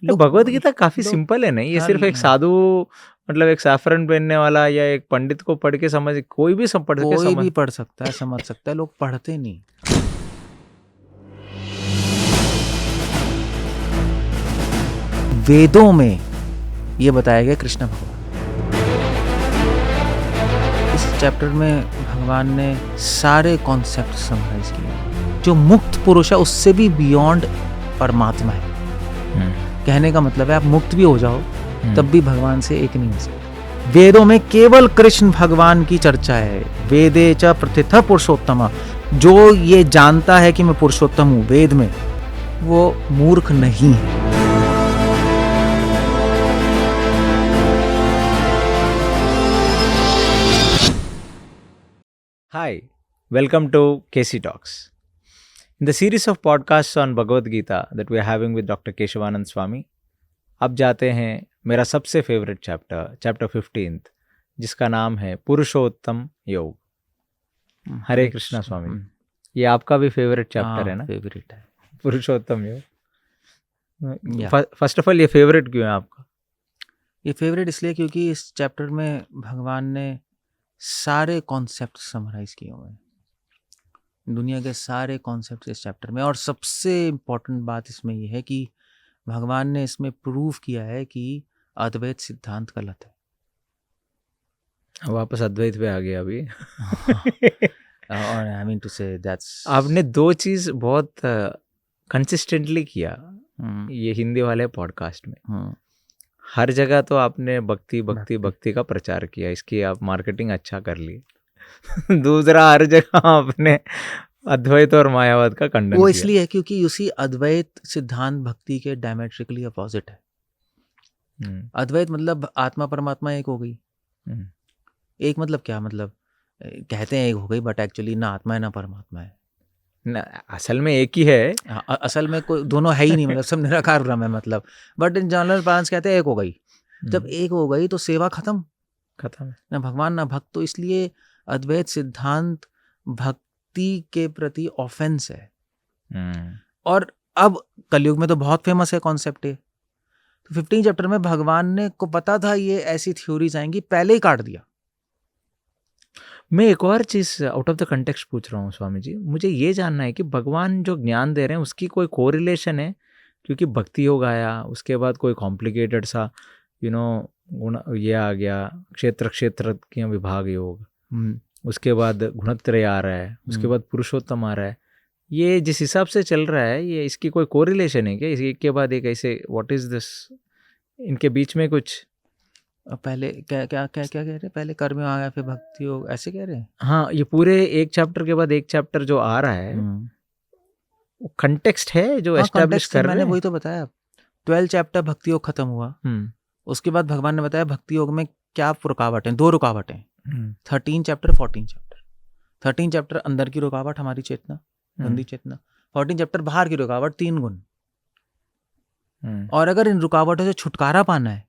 भगवत गीता काफी सिंपल है नहीं, ये सिर्फ एक साधु मतलब एक सैफरन पहनने वाला या एक पंडित को पढ़ के समझ, कोई भी सब पढ़ के कोई समझ, भी पढ़ सकता है, समझ सकता है, लोग पढ़ते नहीं। वेदों में ये बताया गया कृष्ण भगवान। इस चैप्टर में भगवान ने सारे कॉन्सेप्ट समराइज किए। जो मुक्त पुरुष है उससे भी बियॉन्ड परमात्मा है। कहने का मतलब है आप मुक्त भी हो जाओ तब भी भगवान से एक नहीं हो सकते। वेदों में केवल कृष्ण भगवान की चर्चा है। वेदे च प्रथितः पुरुषोत्तम। जो ये जानता है कि मैं पुरुषोत्तम हूँ वेद में, वो मूर्ख नहीं है। Hi, welcome to KC Talks. In the series of podcasts on Bhagavad Gita that we are having with Dr. Keshavanand Swami, अब जाते हैं मेरा सबसे फेवरेट चैप्टर 15, जिसका नाम है पुरुषोत्तम योग। हरे कृष्णा स्वामी, ये आपका भी फेवरेट चैप्टर है ना? फेवरेट है पुरुषोत्तम योग। फर्स्ट ऑफ ऑल ये फेवरेट क्यों है आपका? ये फेवरेट इसलिए क्योंकि इस चैप्टर में भगवान ने सारे कॉन्सेप्ट समराइज किए हुए हैं, दुनिया के सारे कॉन्सेप्ट इस चैप्टर में। और सबसे इम्पोर्टेंट बात इसमें यह है कि भगवान ने इसमें प्रूव किया है कि अद्वैत सिद्धांत गलत है। वापस अद्वैत पे आ गया अभी। और आई मीन टू से दैट्स, आपने दो चीज बहुत कंसिस्टेंटली किया ये हिंदी वाले पॉडकास्ट में। हर जगह तो आपने भक्ति का प्रचार किया, इसकी आप मार्केटिंग अच्छा कर ली। दूसरा, हर जगह आपने अद्वैत और मायावाद का खंडन वो किया। इसलिए है क्योंकि उसी अद्वैत सिद्धांत भक्ति के डायमेट्रिकली अपोजिट है। अद्वैत मतलब आत्मा परमात्मा एक हो गई। एक मतलब क्या, मतलब कहते हैं एक हो गई, बट एक्चुअली ना आत्मा है ना परमात्मा है ना, असल में एक ही है। असल में कोई दोनों है ही नहीं, मतलब सब निराकार ब्रह्म है मतलब। बट इन जनरल पांच कहते हैं एक हो गई। जब एक हो गई तो सेवा खत्म है, ना भगवान ना भक्त। तो इसलिए अद्वैत सिद्धांत भक्ति के प्रति ऑफेंस है। और अब कलयुग में तो बहुत फेमस है कॉन्सेप्ट है। तो 15 चैप्टर में भगवान ने को पता था ये ऐसी थ्योरीज आएंगी, पहले ही काट दिया। मैं एक और चीज आउट ऑफ द कंटेक्स्ट पूछ रहा हूँ स्वामी जी, मुझे ये जानना है कि भगवान जो ज्ञान दे रहे हैं उसकी कोई कोरिलेशन है? क्योंकि भक्ति योग आया, उसके बाद कोई कॉम्प्लिकेटेड सा गुण ये आ गया, क्षेत्र के विभाग योग, उसके बाद गुणत्रय आ रहा है, उसके बाद पुरुषोत्तम आ रहा है। ये जिस हिसाब से चल रहा है, ये इसकी कोई कोरिलेशन है क्या? इसके बाद एक ऐसे व्हाट इज दिस, इनके बीच में कुछ? पहले क्या क्या क्या क्या कह रहे हैं? पहले कर्म आ गया फिर भक्ति योग, ऐसे कह रहे हैं? हाँ, ये पूरे एक चैप्टर के बाद एक चैप्टर जो आ रहा है, कंटेक्स्ट है जो एस्टैब्लिश कर रहे हैं। मैंने वही तो बताया। 12 चैप्टर भक्ति योग खत्म हुआ, उसके बाद भगवान ने बताया भक्ति योग में क्या रुकावटें, 2 रुकावटें। 13 चैप्टर 14 चैप्टर। 13 चैप्टर अंदर की रुकावट हमारी चेतना, गंदी चेतना। 14 चैप्टर बाहर की रुकावट, 3 गुण। और अगर इन रुकावटों से छुटकारा पाना है,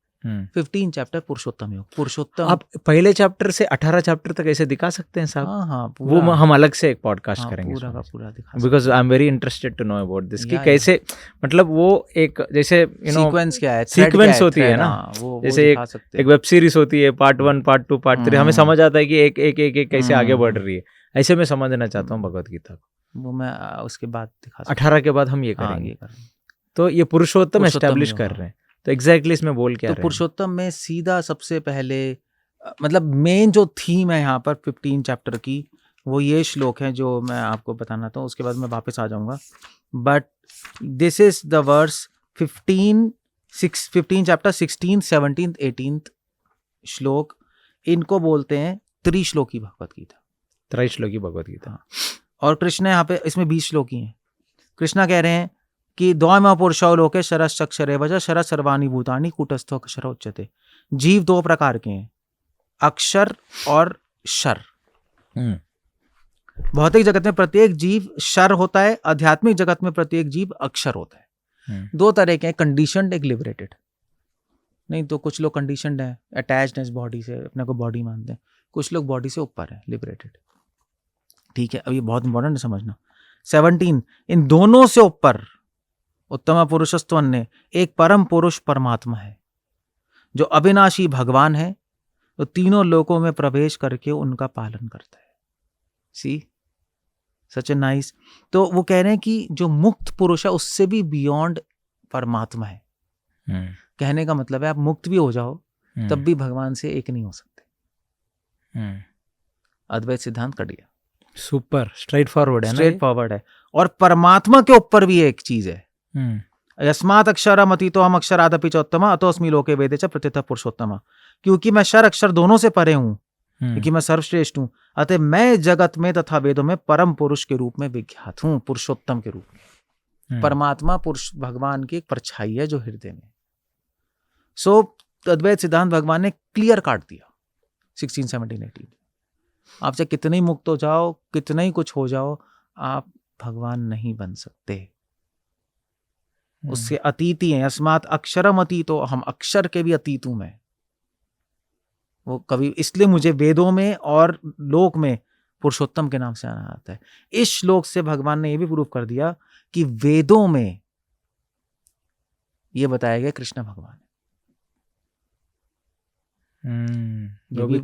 15 चैप्टर पुरुषोत्तम योग। पुरुषोत्तम आप पहले चैप्टर से 18 चैप्टर तक ऐसे दिखा सकते हैं साहब? हाँ, वो हम अलग से एक पॉडकास्ट करेंगे पूरा का पूरा दिखा, because I am very interested to know about this कि कैसे, मतलब वो एक जैसे सीक्वेंस क्या है, सीक्वेंस होती है ना, जैसे एक वेब सीरीज होती है, पार्ट 1 पार्ट 2 पार्ट 3, हमें समझ आता है कि एक एक एक एक कैसे आगे बढ़ रही है। ऐसे मैं समझना चाहता हूँ भगवत गीता को। वो मैं उसके बाद दिखा 18 के बाद हम ये करेंगे। तो ये पुरुषोत्तम एस्टैब्लिश कर रहे हैं, तो एग्जैक्टली इसमें बोल क्या रहे हैं? पुरुषोत्तम में सीधा सबसे पहले, मतलब मेन जो थीम है यहाँ पर 15 चैप्टर की, वो ये श्लोक है जो मैं आपको बताना था। उसके बाद मैं वापस आ जाऊंगा। But this is the verse 15 chapter 16, 17, 18 श्लोक। इनको बोलते हैं त्रिश्लोकी भगवत गीता। त्रैश्लोकी भगवत गीता। और कृष्ण यहाँ पे इसमें 20 श्लोकी हैं। कृष्णा कह रहे हैं कि द्वैमा पुरुषो लोके शरश्चक्षरे वज शरः सर्वाणि भूतानि कूटस्थो अक्षर उच्यते। जीव 2 प्रकार के हैं, अक्षर और शर। भौतिक जगत में प्रत्येक जीव शर होता है, आध्यात्मिक जगत में प्रत्येक जीव अक्षर होता है। 2 तरह के हैं, कंडीशनड, एक लिबरेटेड। नहीं तो कुछ लोग कंडीशनड हैं, अटैच्ड हैं इस बॉडी से, अपने को बॉडी मानते हैं। कुछ लोग बॉडी से ऊपर है, लिबरेटेड। ठीक है, अब ये बहुत इंपॉर्टेंट है समझना। 17 इन दोनों से ऊपर उत्तम पुरुषस्त्वन्य, एक परम पुरुष परमात्मा है जो अविनाशी भगवान है, तो तीनों लोकों में प्रवेश करके उनका पालन करता है। सी सच ए नाइस। तो वो कह रहे हैं कि जो मुक्त पुरुष है उससे भी बियॉन्ड परमात्मा है। कहने का मतलब है आप मुक्त भी हो जाओ तब भी भगवान से एक नहीं हो सकते। अद्वैत सिद्धांत कट गया। सुपर स्ट्रेट फॉरवर्ड है ना, स्ट्रेट फॉरवर्ड है। और परमात्मा के ऊपर भी एक चीज है, यस्मात् अक्षरम अतीतो हम अक्षरादपि चोत्तम अतोऽस्मि लोके वेदे च प्रथितः पुरुषोत्तम। क्योंकि मैं क्षर अक्षर दोनों से परे हूं, क्योंकि मैं सर्वश्रेष्ठ हूं, अतः मैं जगत में तथा वेदों में परम पुरुष के रूप में विख्यात हूं, पुरुषोत्तम के रूप में। परमात्मा पुरुष भगवान की एक परछाई है जो हृदय में। सो अद्वैत सिद्धांत भगवान ने क्लियर काट दिया 16, 17, 18। आप चाहे कितने ही मुक्त हो जाओ, कितना ही कुछ हो जाओ, आप भगवान नहीं बन सकते। उससे अतीत ही है। अस्मात् अक्षरम अतीतो, हम अक्षर के भी अतीत हूं मैं। वो कभी, इसलिए मुझे वेदों में और लोक में पुरुषोत्तम के नाम से आना आता है। इस श्लोक से भगवान ने यह भी प्रूव कर दिया कि वेदों में यह बताया गया कृष्ण भगवान है।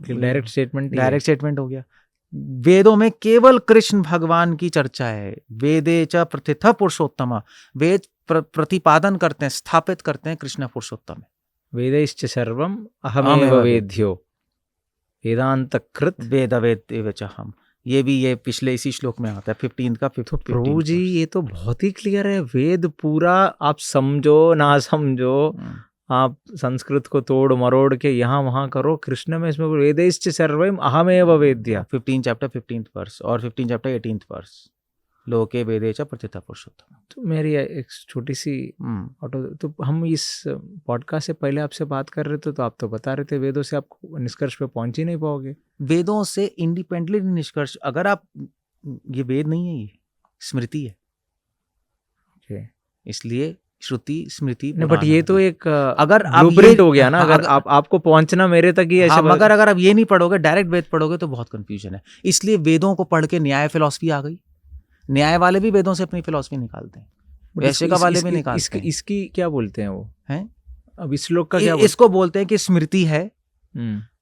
डायरेक्ट स्टेटमेंट हो गया। वेदों में केवल कृष्ण भगवान की चर्चा है। वेदे च प्रथितः पुरुषोत्तम, वेद प्रतिपादन करते हैं, स्थापित करते हैं कृष्ण पुरुषोत्तम। वेदैश्च सर्वम अहमेव वेद्यो वेदांतकृत वेद वेद च हम। ये पिछले इसी श्लोक में आता है 15 का 15। प्रभु जी ये तो बहुत ही क्लियर है। वेद पूरा आप समझो ना समझो, आप संस्कृत को तोड़ मरोड़ के यहाँ वहां करो, कृष्ण में इसमें वेदैश्च सर्वम अहमेव वेद्य 15 चैप्टर 15th वर्स और 15 चैप्टर 18th वर्स, लोके वेदे च प्रथितः पुरुषोत्तम। तो मेरी एक छोटी सी तो हम इस पॉडकास्ट से पहले आपसे बात कर रहे थे तो आप तो बता रहे थे वेदों से आप निष्कर्ष पे पहुंच ही नहीं पाओगे। वेदों से इंडिपेंडेंटली निष्कर्ष, अगर आप, ये वेद नहीं है, ये स्मृति है। इसलिए श्रुति स्मृति नहीं, बट ये तो एक अगर ब्लूप्रिंट हो गया ना। अगर आपको पहुंचना मेरे तक ही ऐसे, मगर अगर आप ये नहीं पढ़ोगे, डायरेक्ट वेद पढ़ोगे तो बहुत कंफ्यूजन है। इसलिए वेदों को पढ़ के न्याय फिलॉसफी आ गई। न्याय वाले भी वेदों से अपनी फिलॉसफी निकालते हैं, वैश्विक वाले भी निकालते हैं। इसकी क्या बोलते हैं वो हैं? अब इस श्लोक का क्या इसको बोलते हैं कि स्मृति है।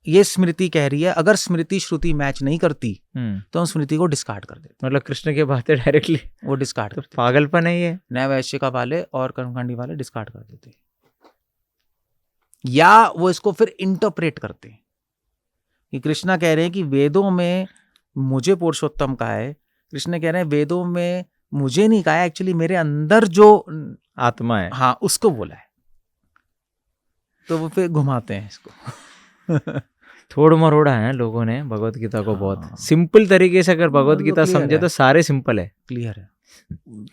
ये स्मृति कह रही है, अगर स्मृति श्रुति मैच नहीं करती तो हम स्मृति को डिस्कार्ड कर देते। मतलब कृष्ण के बातें डायरेक्टली वो डिस्कार्ड करते। पागलपन है ये। न्याय वैश्विक वाले और कर्मकांडी वाले डिस्कार्ड कर देते, या वो इसको फिर इंटरप्रेट करते हैं कि कृष्णा कह रहे हैं कि वेदों में मुझे पुरुषोत्तम कहा है, कृष्ण कह रहे हैं वेदों में मुझे नहीं कहा है, एक्चुअली मेरे अंदर जो आत्मा है, हाँ, उसको बोला है। तो वो फिर घुमाते हैं इसको। थोड़ा मरोड़ा है लोगों ने भगवत गीता को बहुत सिंपल तरीके से, अगर भगवत गीता समझे तो सारे सिंपल है, क्लियर है।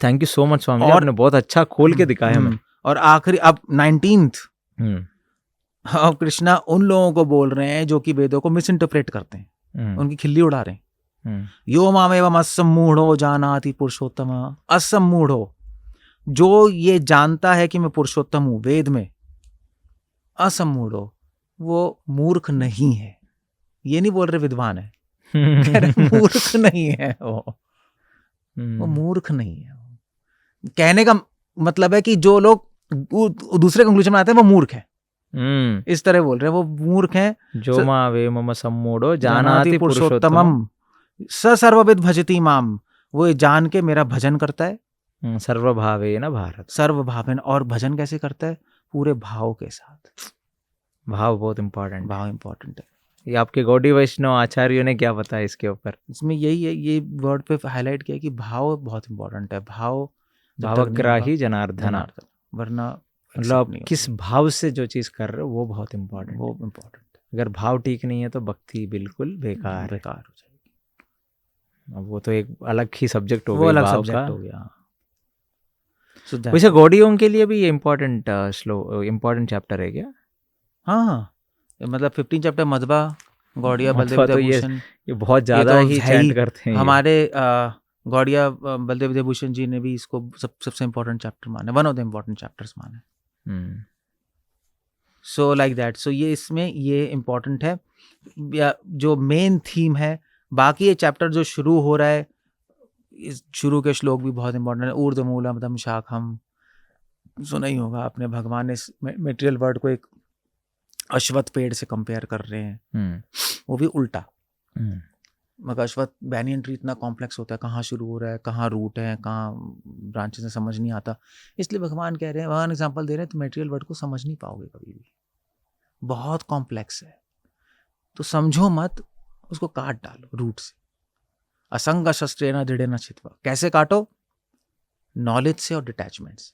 थैंक यू सो मच स्वामी, आपने बहुत अच्छा खोल के दिखाया हमें। और आखिरी अब 19th, अब कृष्णा उन लोगों को बोल रहे हैं जो कि वेदों को मिस इंटरप्रेट करते हैं, उनकी खिल्ली उड़ा रहे हैं। यो मामेवम असम्मूढ़ो जानाति पुरुषोत्तम। असम्मूढ़ो, जो ये जानता है कि मैं पुरुषोत्तम हूं वेद में, असम्मूढ़ो, वो मूर्ख नहीं है। ये नहीं बोल रहे विद्वान है, कह रहे मूर्ख नहीं है वो मूर्ख नहीं है। कहने का मतलब है कि जो लोग दूसरे कंक्लूजन में आते हैं वो मूर्ख है, इस तरह बोल रहे हैं, वो मूर्ख है। जो मावेमम सम्मूढ़ो जानाति पुरुषोत्तमम स सर्वविद भजति माम, वो जान के मेरा भजन करता है। सर्वभावेन भारत, सर्वभावेन, और भजन कैसे करता है? पूरे भाव के साथ। भाव बहुत इंपॉर्टेंट, भाव इंपॉर्टेंट है। ये आपके गौड़ी वैष्णव आचार्यों ने क्या बताया इसके ऊपर? इसमें यही है, ये वर्ड पे हाईलाइट किया कि भाव बहुत इंपॉर्टेंट है। भावग्राही जनार्दन, वरना मतलब किस भाव से जो चीज कर रहे हो वो बहुत इंपॉर्टेंट, वो इम्पोर्टेंट। अगर भाव ठीक नहीं है तो भक्ति बिल्कुल बेकार हो जाएगी। अब वो तो एक अलग ही सब्जेक्ट हो गया, अलग सब्जेक्ट हो गया। वैसे गौड़ियों के लिए भी ये इम्पोर्टेंट चैप्टर है क्या? हाँ, मतलब 15 चैप्टर मध्वा, गौड़िया, बलदेव विद्याभूषण, ये बहुत ज्यादा ही चैंट करते हैं। हमारे गौड़िया बलदेव विद्याभूषण जी ने भी इसको सबसे इम्पोर्टेंट चैप्टर माने, one of the important chapters माने। So like that. सो ये इसमें ये इम्पोर्टेंट है, जो मेन थीम है। बाकी ये चैप्टर जो शुरू हो रहा है, इस शुरू के श्लोक भी बहुत इंपॉर्टेंट है। ऊर्ध्वमूलम शाखम, सुना ही होगा आपने, भगवान ने मटेरियल वर्ल्ड को एक अश्वत्थ पेड़ से कंपेयर कर रहे हैं, वो भी उल्टा। मगर अश्वत्थ बैनियन ट्री इतना कॉम्प्लेक्स होता है, कहाँ शुरू हो रहा है, कहाँ रूट है, कहाँ ब्रांचेस है, समझ नहीं आता। इसलिए भगवान कह रहे हैं, भगवान एग्जाम्पल दे रहे हैं, तो मटेरियल वर्ल्ड को समझ नहीं पाओगे कभी भी, बहुत कॉम्प्लेक्स है, तो समझो मत, उसको काट डालो रूट से। असंग शस्त्रेण दृढ़ेन छित्त्वा, कैसे काटो? नॉलेज से और डिटैचमेंट से।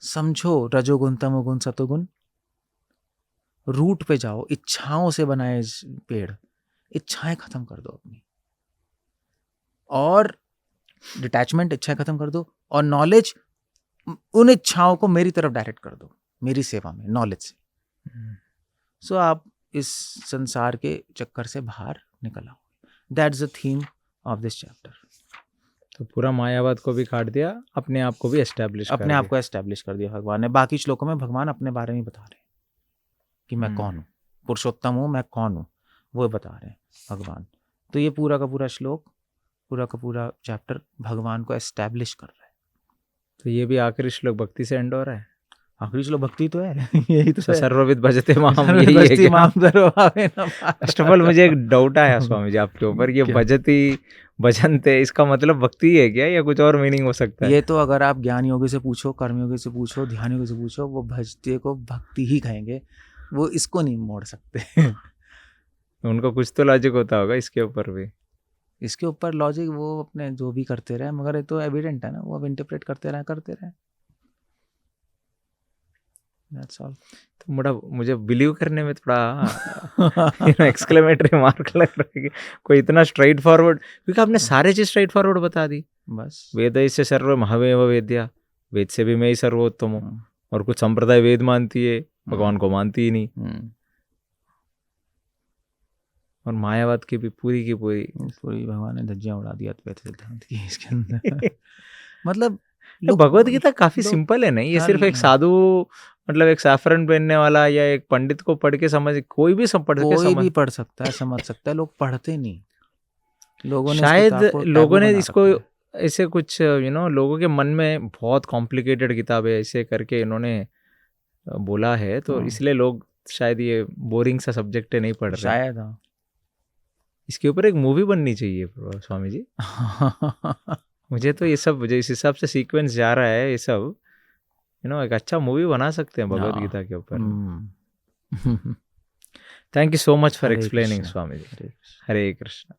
समझो रजोगुण तमोगुण सतोगुण, रूट पे जाओ। इच्छाओं से बनाए पेड़, इच्छाएं खत्म कर दो अपनी, और डिटैचमेंट, इच्छाएं खत्म कर दो, और नॉलेज, उन इच्छाओं को मेरी तरफ डायरेक्ट कर दो, मेरी सेवा में, नॉलेज से। सो आप इस संसार के चक्कर से बाहर निकल आओ। That's the theme of this chapter. तो पूरा मायावाद को भी काट दिया, अपने आप को भी एस्टैब्लिश अपने आप को एस्टैब्लिश कर दिया भगवान ने। बाकी श्लोकों में भगवान अपने बारे में बता रहे हैं कि मैं कौन हूँ, पुरुषोत्तम हूँ, मैं कौन हूँ, वो बता रहे हैं भगवान। तो ये पूरा का पूरा श्लोक, पूरा का पूरा चैप्टर भगवान को एस्टैब्लिश कर रहा है। तो ये भी आखिरी श्लोक भक्ति से एंड हो रहा है। आखिरी श्लोक भक्ति तो है, यही तो सर्वविद भजते माम, यही है क्या? फर्स्ट ऑफ ऑल मुझे एक डाउट आया स्वामी जी आपके ऊपर, ये भजती भजनते, इसका मतलब भक्ति है क्या, या कुछ और मीनिंग हो सकता है? ये तो अगर आप ज्ञान योगी से पूछो, कर्म योगी से पूछो, ध्यान योगी से पूछो, वो भजते को भक्ति ही कहेंगे, वो इसको नहीं मोड़ सकते। उनको कुछ तो लॉजिक होता होगा इसके ऊपर भी। इसके ऊपर लॉजिक वो अपने जो भी करते रहे, मगर ये तो एविडेंट है ना, वो अब इंटरप्रेट करते रहे। That's all. तो बड़ा मुझे बिलीव करने में थोड़ा एक्सक्लेमेटरी मार्क लग रहा है कि कोई इतना स्ट्रेट फॉरवर्ड, क्योंकि आपने सारे चीज स्ट्रेट फॉरवर्ड बता दी। बस वेद से सर्व महावेव वेद्या, वेद से भी मैं ही सर्वोत्तम हूँ, और कुछ संप्रदाय वेद मानती है, भगवान को मानती ही नहीं, और मायावाद की भी पूरी भगवान ने धज्जियां उड़ा दिया अद्वैत सिद्धांत की इसके अंदर। मतलब भगवत गीता काफी सिंपल है नहीं, ये सिर्फ एक साधु, मतलब एक सैफरन पहनने वाला या एक पंडित को पढ़ के समझ, कोई भी पढ़ सकता है, समझ सकता है। लोग पढ़ते नहीं, लोगों ने शायद लोगों ने इसको ऐसे कुछ लोगों के मन में बहुत कॉम्प्लिकेटेड किताब है ऐसे करके इन्होंने बोला है, तो इसलिए लोग शायद ये बोरिंग सा सब्जेक्ट है, नहीं पढ़ रहे शायद। इसके ऊपर एक मूवी बननी चाहिए स्वामी जी। मुझे तो ये सब, जिस हिसाब से सीक्वेंस जा रहा है ये सब, एक अच्छा मूवी बना सकते हैं भगवत गीता के ऊपर। Thank you so much for explaining Swami ji. Hare Krishna.